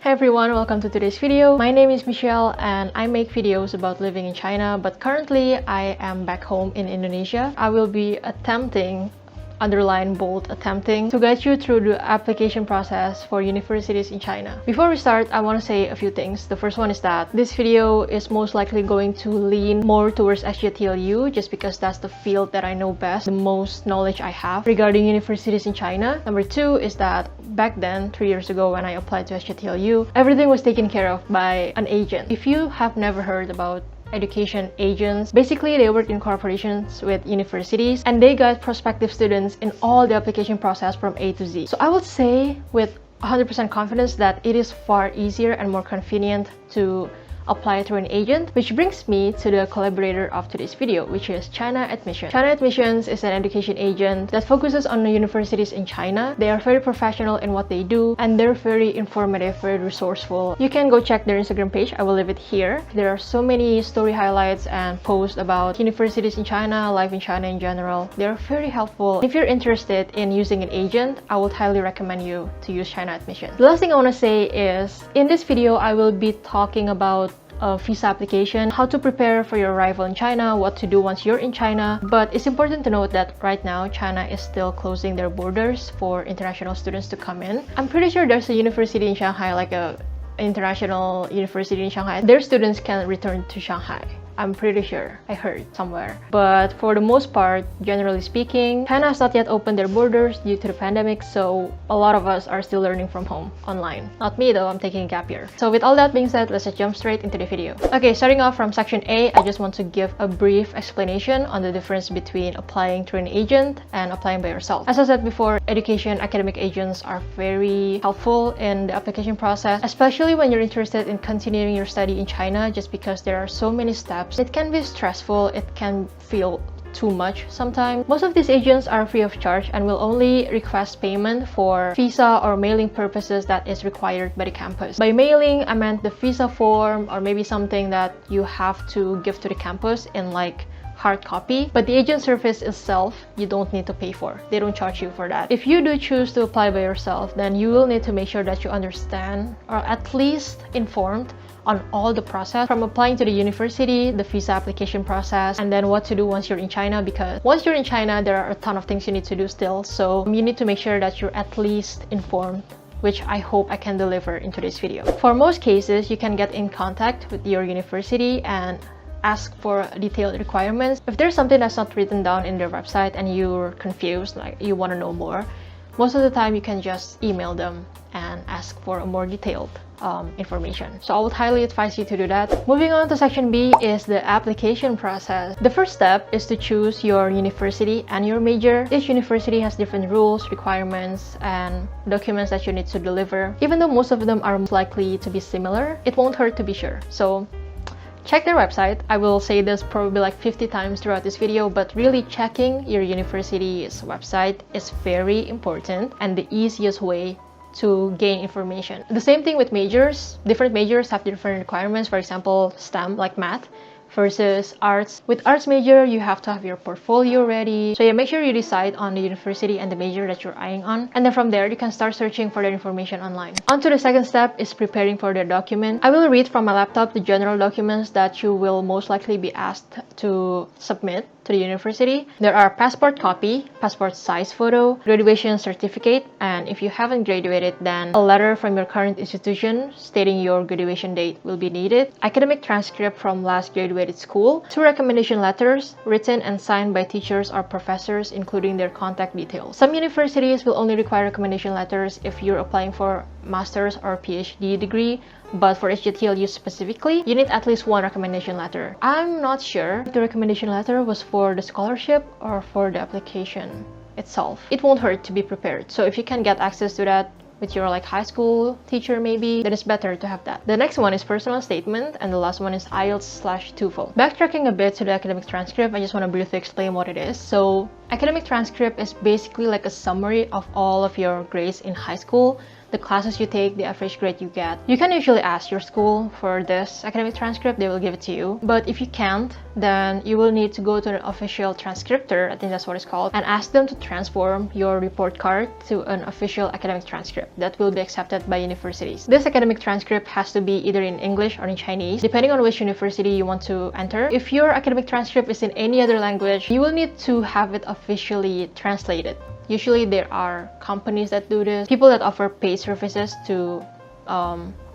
Hi everyone, welcome to today's video. My name is Michelle and I make videos about living in China, but currently I am back home in Indonesia. I will be attempting, underline bold, attempting to guide you through the application process for universities in China. Before we start, I want to say a few things. The first one is that this video is most likely going to lean more towards XJTLU just because that's the field that I know best, the most knowledge I have regarding universities in China. Number two is that back then, 3 years ago when I applied to XJTLU, everything was taken care of by an agent. If you have never heard about education agents, basically they work in corporations with universities and they guide prospective students in all the application process from A to Z. So I would say with 100% confidence that it is far easier and more convenient to apply through an agent, which brings me to the collaborator of today's video, which is China Admission. China Admissions is an education agent that focuses on the universities in China. They are very professional in what they do and they're very informative, very resourceful. You can go check their Instagram page. I will leave it here. There are so many story highlights and posts about universities in China, life in China in general. They're very helpful. If you're interested in using an agent, I would highly recommend you to use China Admission. The last thing I want to say is, in this video, I will be talking about a visa application, how to prepare for your arrival in China, what to do once you're in China. But it's important to note that right now China is still closing their borders for international students to come in. I'm pretty sure there's a university in Shanghai, like a international university in Shanghai. Their students can return to Shanghai. I'm pretty sure. I heard somewhere. But for the most part, generally speaking, China has not yet opened their borders due to the pandemic, so a lot of us are still learning from home, online. Not me though, I'm taking a gap year. So with all that being said, let's just jump straight into the video. Okay, starting off from section A, I just want to give a brief explanation on the difference between applying through an agent and applying by yourself. As I said before, education academic agents are very helpful in the application process, especially when you're interested in continuing your study in China, just because there are so many steps. It can be stressful, it can feel too much sometimes. Most of these agents are free of charge and will only request payment for visa or mailing purposes that is required by the campus. By mailing, I meant the visa form or maybe something that you have to give to the campus in like hard copy, but the agent service itself you don't need to pay for. They don't charge you for that. If you do choose to apply by yourself, then you will need to make sure that you understand or at least informed on all the process from applying to the university, the visa application process, and then what to do once you're in China, because once you're in China there are a ton of things you need to do still, so you need to make sure that you're at least informed, which I hope I can deliver in today's video. For most cases, you can get in contact with your university and ask for detailed requirements. If there's something that's not written down in their website and you're confused, like you want to know more, most of the time you can just email them and ask for a more detailed information. So I would highly advise you to do that. Moving on to section B is the application process. The first step is to choose your university and your major. Each university has different rules, requirements, and documents that you need to deliver. Even though most of them are most likely to be similar, it won't hurt to be sure. So check their website. I will say this probably like 50 times throughout this video, but really checking your university's website is very important and the easiest way to gain information. The same thing with majors. Different majors have different requirements. For example, STEM, like math, versus arts. With arts major, you have to have your portfolio ready. So yeah, make sure you decide on the university and the major that you're eyeing on. And then from there, you can start searching for the information online. On to the second step is preparing for the document. I will read from my laptop the general documents that you will most likely be asked to submit to the university. There are passport copy, passport size photo, graduation certificate, and if you haven't graduated, then a letter from your current institution stating your graduation date will be needed, academic transcript from last graduated school, 2 recommendation letters written and signed by teachers or professors including their contact details. Some universities will only require recommendation letters if you're applying for master's or PhD degree, but for XJTLU specifically, you need at least 1 recommendation letter. I'm not sure if the recommendation letter was for the scholarship or for the application itself. It won't hurt to be prepared. So if you can get access to that with your like high school teacher maybe, then it's better to have that. The next one is personal statement, and the last one is ielts/toefl. Backtracking a bit to the academic transcript, I just want to briefly explain what it is. So academic transcript is basically like a summary of all of your grades in high school. the classes you take, the average grade you get. You can usually ask your school for this academic transcript, they will give it to you. But if you can't, then you will need to go to an official transcriptor, I think that's what it's called, and ask them to transform your report card to an official academic transcript that will be accepted by universities. This academic transcript has to be either in English or in Chinese, depending on which university you want to enter. If your academic transcript is in any other language, you will need to have it officially translated. Usually there are companies that do this, people that offer paid services to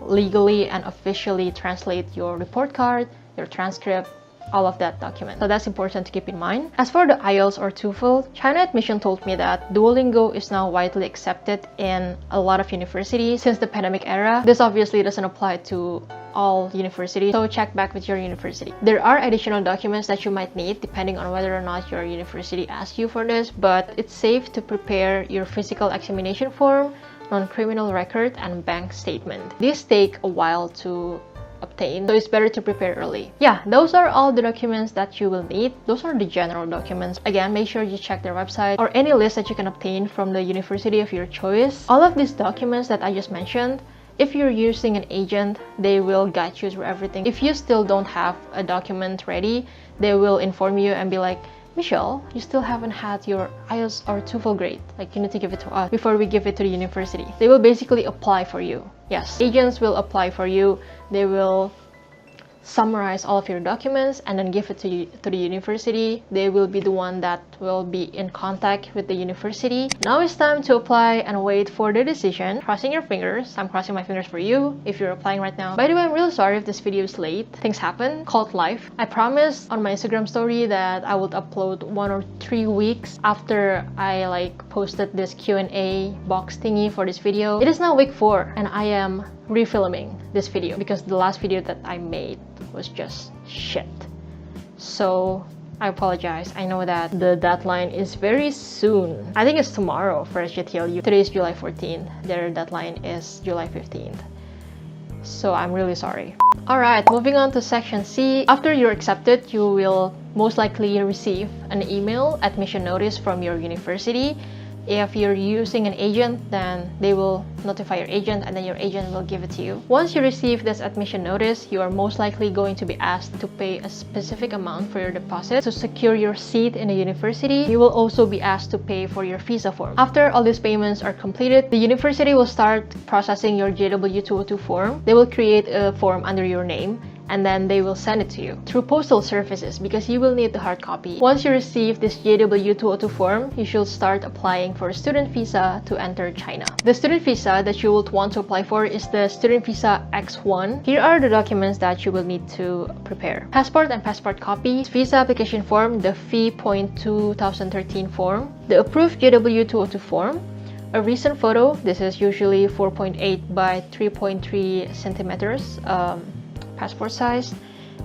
legally and officially translate your report card, your transcript, all of that document. So that's important to keep in mind. As for the IELTS or TOEFL, China Admission told me that Duolingo is now widely accepted in a lot of universities since the pandemic era. This obviously doesn't apply to all universities, so check back with your university. There are additional documents that you might need depending on whether or not your university asks you for this, but it's safe to prepare your physical examination form, non-criminal record, and bank statement. These take a while to obtain, so it's better to prepare early. Yeah, those are all the documents that you will need. Those are the general documents. Again, make sure you check their website or any list that you can obtain from the university of your choice. All of these documents that I just mentioned, if you're using an agent, they will guide you through everything. If you still don't have a document ready, they will inform you and be like, Michelle, you still haven't had your IELTS or TOEFL grade. Like, you need to give it to us before we give it to the university. They will basically apply for you. Yes, agents will apply for you. They will summarize all of your documents and then give it to the university. They will be the one that will be in contact with the university. Now it's time to apply and wait for the decision. Crossing your fingers. I'm crossing my fingers for you if you're applying right now. By the way, I'm really sorry if this video is late. Things happen. Called life. I promised on my Instagram story that I would upload 1 or 3 weeks after I posted this Q&A box thingy for this video. It is now week 4 and I am refilming this video because the last video that I made was just shit. So I apologize. I know that the deadline is very soon. I think it's tomorrow for XJTLU. Today is July 14th. Their deadline is July 15th. So I'm really sorry. Alright, moving on to section C. After you're accepted, you will most likely receive an email admission notice from your university. If you're using an agent, then they will notify your agent and then your agent will give it to you. Once you receive this admission notice, you are most likely going to be asked to pay a specific amount for your deposit to secure your seat in the university. You will also be asked to pay for your visa form. After all these payments are completed, the university will start processing your JW202 form. They will create a form under your name and then they will send it to you through postal services because you will need the hard copy. Once you receive this JW202 form, you should start applying for a student visa to enter China. The student visa that you would want to apply for is the student visa X1. Here are the documents that you will need to prepare. Passport and passport copy, visa application form, the fee.2013 form, the approved JW202 form, a recent photo. This is usually 4.8 by 3.3 centimeters. Passport size,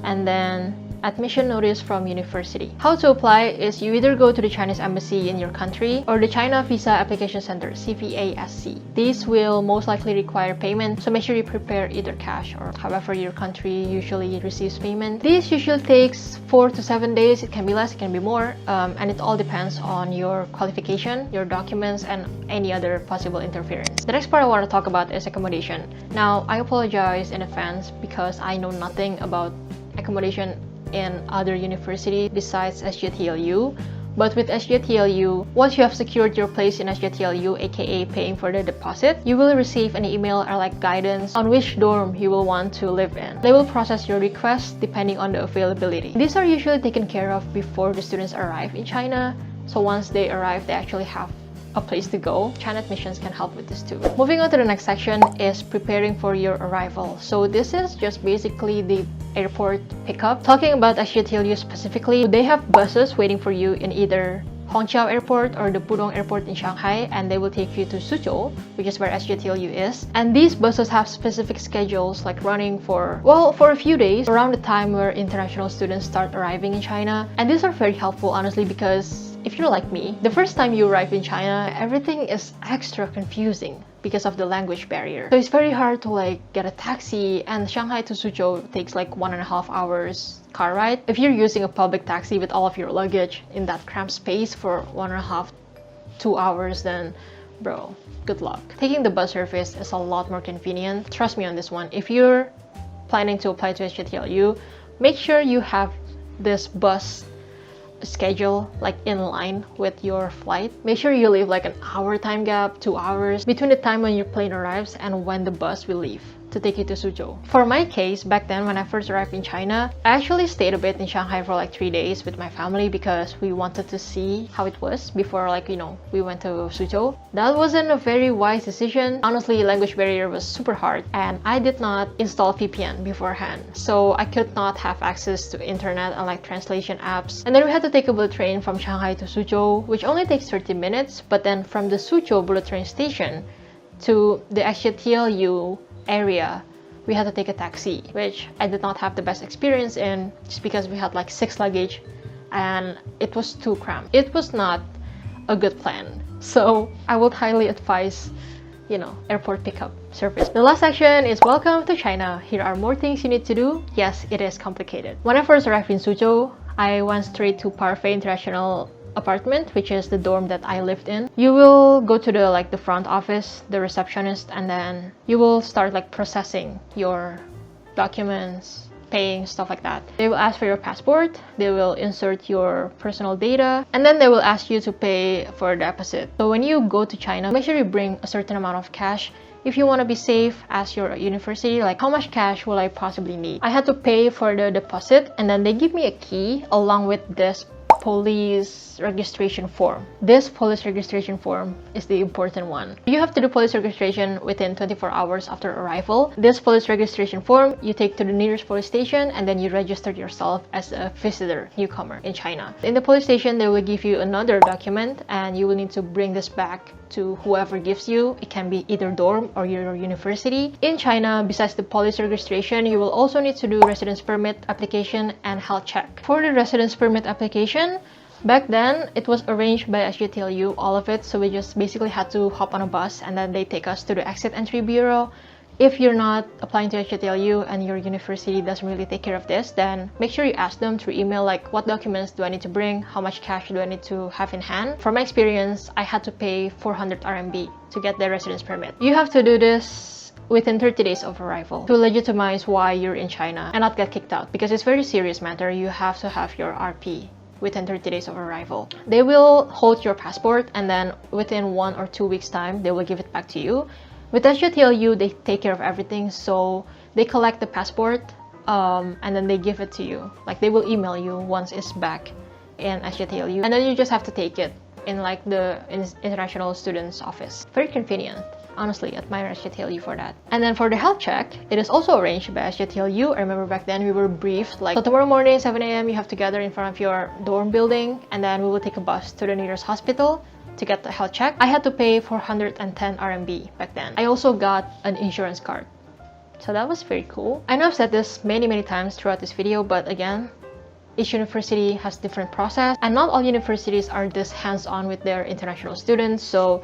and then admission notice from university. How to apply is you either go to the Chinese embassy in your country or the China Visa Application Center, CVASC. These will most likely require payment, so make sure you prepare either cash or however your country usually receives payment. This usually takes 4 to 7 days. It can be less, it can be more, and it all depends on your qualification, your documents, and any other possible interference. The next part I want to talk about is accommodation. Now, I apologize in advance because I know nothing about accommodation in other universities besides XJTLU. But with XJTLU, once you have secured your place in XJTLU, aka paying for the deposit, you will receive an email or guidance on which dorm you will want to live in. They will process your request depending on the availability. These are usually taken care of before the students arrive in China, so once they arrive, they actually have a place to go. China Admissions can help with this too. Moving on to the next section is preparing for your arrival. So this is just basically the airport pickup. Talking about XJTLU specifically, they have buses waiting for you in either Hongqiao Airport or the Pudong Airport in Shanghai, and they will take you to Suzhou, which is where XJTLU is. And these buses have specific schedules, running for a few days around the time where international students start arriving in China. And these are very helpful, honestly, because if you're like me, the first time you arrive in China, everything is extra confusing because of the language barrier. So it's very hard to get a taxi, and Shanghai to Suzhou takes 1.5 hours car ride. If you're using a public taxi with all of your luggage in that cramped space for 1.5 to 2 hours, then bro, good luck. Taking the bus service is a lot more convenient. Trust me on this one. If you're planning to apply to XJTLU, make sure you have this bus schedule like in line with your flight. Make sure you leave like an hour time gap, 2 hours between the time when your plane arrives and when the bus will leave to take you to Suzhou. For my case, back then when I first arrived in China, I actually stayed a bit in Shanghai for like 3 days with my family because we wanted to see how it was before, like, you know, we went to Suzhou. That wasn't a very wise decision. Honestly, language barrier was super hard and I did not install VPN beforehand, so I could not have access to internet and like translation apps. And then we had to take a bullet train from Shanghai to Suzhou, which only takes 30 minutes, but then from the Suzhou bullet train station to the XJTLU area, we had to take a taxi, which I did not have the best experience in just because we had like 6 luggage and it was too cramped. It was not a good plan. So I would highly advise, you know, airport pickup service. The last section is welcome to China. Here are more things you need to do. Yes, it is complicated. When I first arrived in Suzhou, I went straight to Parfait International apartment, which is the dorm that I lived in. You will go to the front office, the receptionist, and then you will start like processing your documents, paying, stuff like that. They will ask for your passport, they will insert your personal data, and then they will ask you to pay for a deposit. So when you go to China, make sure you bring a certain amount of cash. If you want to be safe, ask your university, like, how much cash will I possibly need? I had to pay for the deposit, and then they give me a key along with this police registration form. This police registration form is the important one. You have to do police registration within 24 hours after arrival. This police registration form you take to the nearest police station and then you register yourself as a visitor, newcomer in China. In the police station, they will give you another document and you will need to bring this back to whoever gives you. It can be either dorm or your university. In China, besides the police registration, you will also need to do residence permit application and health check. For the residence permit application, back then it was arranged by XJTLU, all of it, so we just basically had to hop on a bus and then they take us to the exit entry bureau. If you're not applying to XJTLU and your university doesn't really take care of this, then make sure you ask them through email, like, what documents do I need to bring? How much cash do I need to have in hand? From my experience, I had to pay 400 RMB to get the residence permit. You have to do this within 30 days of arrival to legitimize why you're in China and not get kicked out, because it's a very serious matter. You have to have your RP within 30 days of arrival. They will hold your passport and then within 1 or 2 weeks time, they will give it back to you. With XJTLU, they take care of everything, so they collect the passport and then they give it to you. Like, they will email you once it's back in XJTLU, and then you just have to take it in like the international students office. Very convenient. Honestly, admire XJTLU for that. And then for the health check, it is also arranged by XJTLU. I remember back then we were briefed like, so tomorrow morning 7 a.m. you have to gather in front of your dorm building and then we will take a bus to the nearest hospital to get the health check. I had to pay 410 RMB back then. I also got an insurance card, so that was very cool. I know I've said this many times throughout this video, but again, each university has different process and not all universities are this hands-on with their international students, so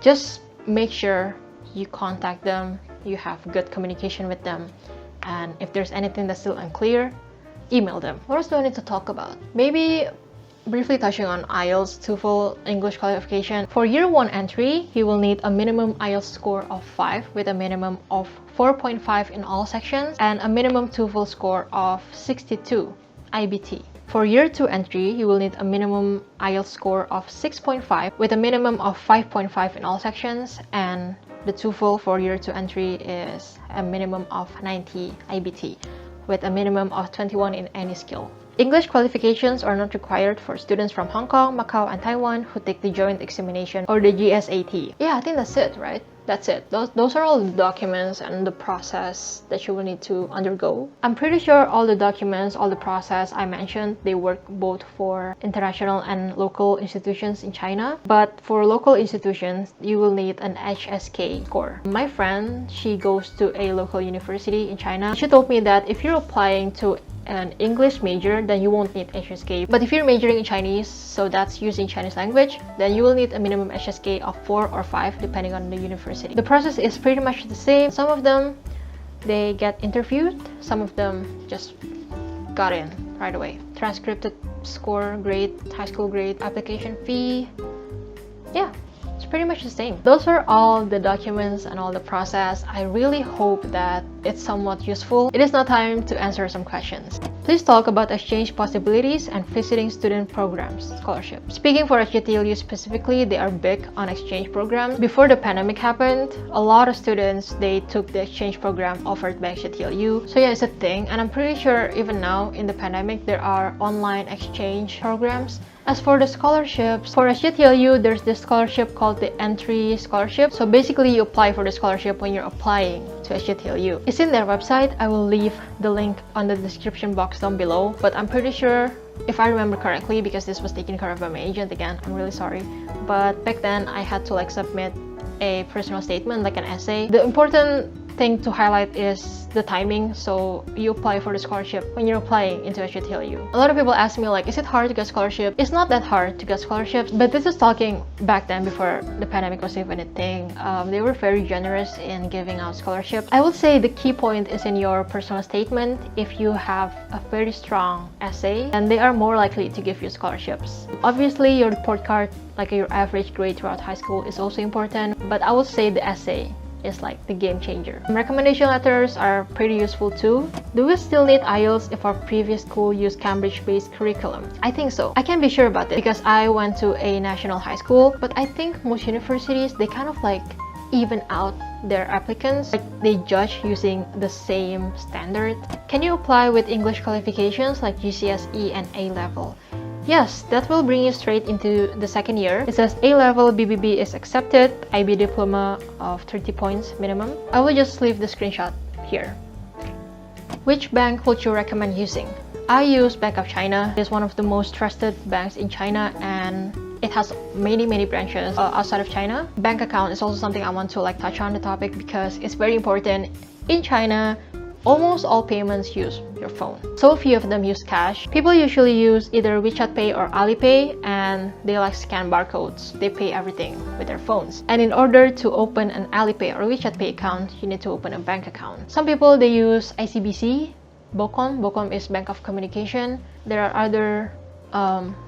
just make sure you contact them, you have good communication with them, and if there's anything that's still unclear, email them. What else do I need to talk about? Maybe briefly touching on IELTS, TOEFL, English qualification. For year 1 entry, you will need a minimum IELTS score of 5 with a minimum of 4.5 in all sections and a minimum TOEFL score of 62 IBT. For year 2 entry, you will need a minimum IELTS score of 6.5 with a minimum of 5.5 in all sections, and the TOEFL for year 2 entry is a minimum of 90 IBT with a minimum of 21 in any skill. English qualifications are not required for students from Hong Kong, Macau, and Taiwan who take the joint examination or the GSAT. Yeah, I think that's it, right? That's it. Those are all the documents and the process that you will need to undergo. I'm pretty sure all the documents, all the process I mentioned, they work both for international and local institutions in China. But for local institutions, you will need an HSK score. My friend, she goes to a local university in China. She told me that if you're applying to an English major, then you won't need HSK. But if you're majoring in Chinese, so that's using Chinese language, then you will need a minimum HSK of 4 or 5 depending on the university. The process is pretty much the same. Some of them, they get interviewed. Some of them just got in right away. Transcripted score, grade, high school grade, application fee. Yeah, it's pretty much the same. Those are all the documents and all the process. I really hope that it's somewhat useful. It is now time to answer some questions. Please talk about exchange possibilities and visiting student programs, scholarship. Speaking for XJTLU specifically, they are big on exchange programs. Before the pandemic happened, a lot of students, they took the exchange program offered by XJTLU. So yeah, it's a thing, and I'm pretty sure even now in the pandemic there are online exchange programs. As for the scholarships, for XJTLU, there's this scholarship called the entry scholarship. So basically, you apply for the scholarship when you're applying to XJTLU. It's in their website. I will leave the link on the description box down below. But I'm pretty sure, if I remember correctly, because this was taken care of by my agent again, I'm really sorry. But back then, I had to like submit a personal statement, like an essay. The important thing to highlight is the timing. So you apply for the scholarship when you're applying into XJTLU. A lot of people ask me like, is it hard to get scholarship? It's not that hard to get scholarships, but this is talking back then before the pandemic was even a thing. They were very generous in giving out scholarships. I would say the key point is in your personal statement. If you have a very strong essay, then they are more likely to give you scholarships. Obviously, your report card, like your average grade throughout high school, is also important, but I would say the essay is like the game changer. Recommendation letters are pretty useful too. Do we still need IELTS if our previous school used Cambridge-based curriculum? I think so. I can't be sure about it because I went to a national high school, but I think most universities, they kind of like even out their applicants. Like they judge using the same standard. Can you apply with English qualifications like GCSE and A-level? Yes, that will bring you straight into the second year. It says A-level BBB is accepted, IB diploma of 30 points minimum. I will just leave the screenshot here. Which bank would you recommend using? I use Bank of China. It's one of the most trusted banks in China, and it has many branches outside of China. Bank account is also something I want to like touch on the topic because it's very important. In China, almost all payments use your phone. So few of them use cash. People usually use either WeChat Pay or Alipay, and they like scan barcodes. They pay everything with their phones. And in order to open an Alipay or WeChat Pay account, you need to open a bank account. Some people, they use ICBC, BOCOM. BOCOM is Bank of Communication. There are other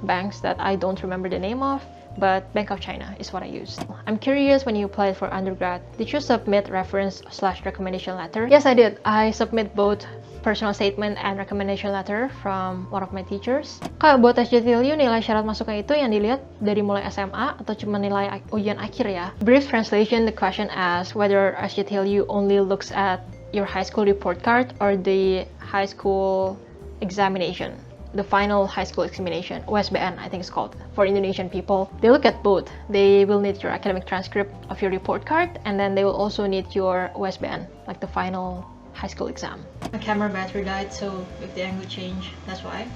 banks that I don't remember the name of, but Bank of China is what I use. I'm curious, when you applied for undergrad, did you submit reference/recommendation letter? Yes, I did. I submit both personal statement and recommendation letter from one of my teachers. Kak, buat XJTLU nilai syarat masuknya itu yang dilihat dari mulai SMA atau cuma nilai ujian akhir ya? Brief translation, the question asks whether XJTLU only looks at your high school report card or the high school examination. The final high school examination, USBN I think it's called, for Indonesian people. They look at both. They will need your academic transcript of your report card, and then they will also need your USBN, like the final high school exam. My camera battery died, so if the angle change, that's why.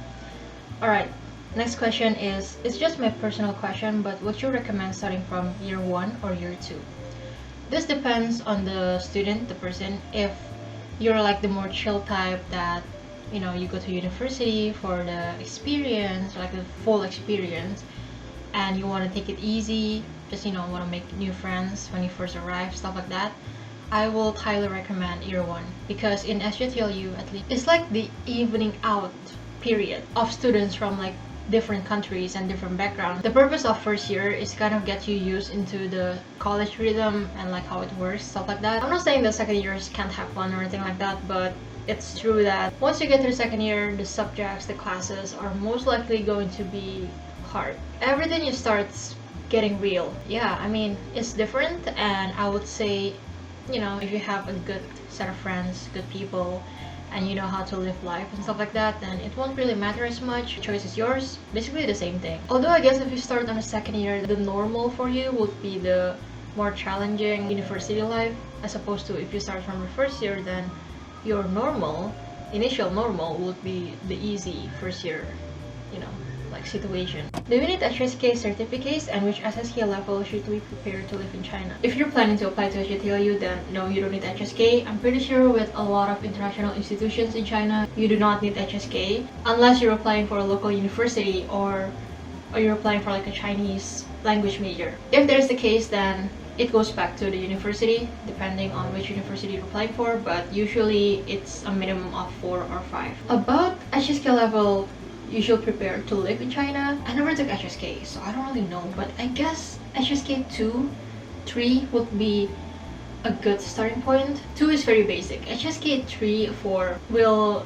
Alright, next question is, it's just my personal question, but would you recommend starting from year 1 or year 2? This depends on the student, the person. If you're like the more chill type that, you know, you go to university for the experience, like the full experience, and you want to take it easy, just, you know, want to make new friends when you first arrive, stuff like that, I will highly recommend year 1, because in XJTLU at least, it's like the evening out period of students from like different countries and different backgrounds. The purpose of first year is kind of get you used into the college rhythm and like how it works, stuff like that. I'm not saying the second years can't have fun or anything like that, but it's true that once you get to the second year, the subjects, the classes are most likely going to be hard. Everything just starts getting real. Yeah, I mean, it's different, and I would say, you know, if you have a good set of friends, good people, and you know how to live life and stuff like that, then it won't really matter as much. The choice is yours. Basically the same thing. Although I guess if you start on the second year, the normal for you would be the more challenging university life, as opposed to if you start from the first year, then your initial normal would be the easy first year, you know, like situation. Do you need HSK certificates, and which SSK level should we prepare to live in China? If you're planning to apply to XJTLU, then no, you don't need HSK. I'm pretty sure with a lot of international institutions in China, you do not need HSK unless you're applying for a local university or you're applying for like a Chinese language major. If there's the case, then it goes back to the university, depending on which university you're applying for, but usually it's a minimum of 4 or 5. About HSK level you should prepare to live in China. I never took HSK, so I don't really know, but I guess HSK 2, 3 would be a good starting point. 2 is very basic. HSK 3, 4 will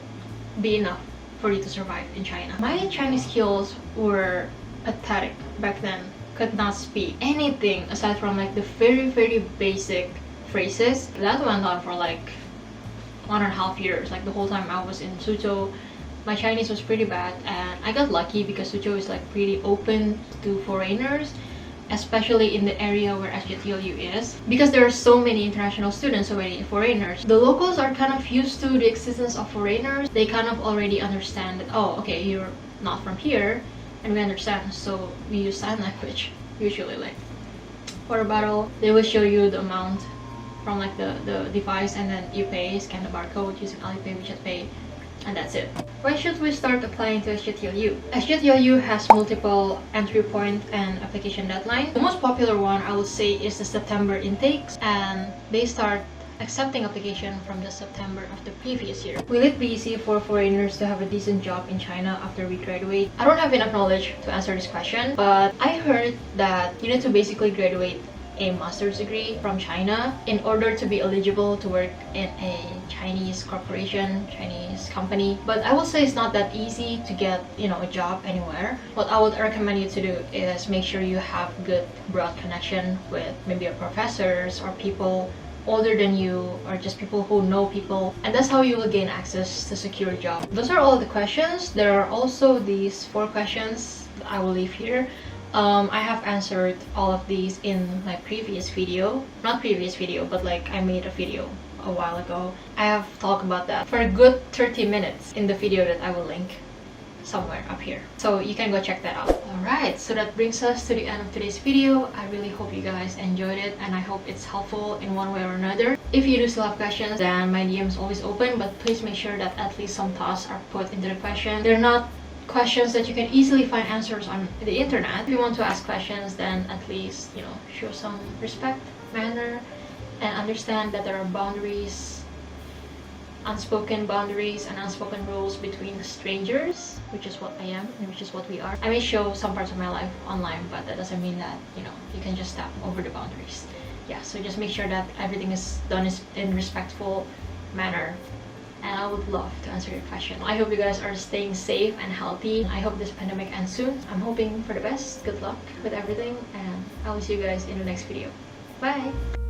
be enough for you to survive in China. My Chinese skills were pathetic back then. Could not speak anything aside from like the very basic phrases. That went on for like 1.5 years. Like the whole time I was in Suzhou, my Chinese was pretty bad, and I got lucky because Suzhou is like pretty open to foreigners, especially in the area where XJTLU is, because there are so many international students, so many foreigners. The locals are kind of used to the existence of foreigners. They kind of already understand that, oh, okay, you're not from here, and we understand, so we use sign language usually. Like for a battle, they will show you the amount from like the device, and then you pay, scan the barcode using Alipay, WeChat Pay, and that's it. When should we start applying to XJTLU? XJTLU has multiple entry point and application deadline. The most popular one I would say is the September intakes, and they start accepting application from the September of the previous year. Will it be easy for foreigners to have a decent job in China after we graduate? I don't have enough knowledge to answer this question, but I heard that you need to basically graduate a master's degree from China in order to be eligible to work in a Chinese corporation, Chinese company. But I will say it's not that easy to get, a job anywhere. What I would recommend you to do is make sure you have good broad connection with maybe your professors or people older than you, or just people who know people, and that's how you will gain access to secure a job. Those are all the questions. There are also these 4 questions that I will leave here. I have answered all of these in my previous video. Not previous video, but like I made a video a while ago. I have talked about that for a good 30 minutes in the video that I will link somewhere up here. So you can go check that out. Alright, so that brings us to the end of today's video. I really hope you guys enjoyed it, and I hope it's helpful in one way or another. If you do still have questions, then my DM is always open, but please make sure that at least some thoughts are put into the question. They're not questions that you can easily find answers on the internet. If you want to ask questions, then at least, show some respect, manner, and understand that there are boundaries, unspoken boundaries and unspoken rules between strangers, which is what I am and which is what we are. I may show some parts of my life online, but that doesn't mean that, you can just step over the boundaries. Yeah, so just make sure that everything is done in respectful manner. And I would love to answer your question. I hope you guys are staying safe and healthy. I hope this pandemic ends soon. I'm hoping for the best. Good luck with everything, and I will see you guys in the next video. Bye!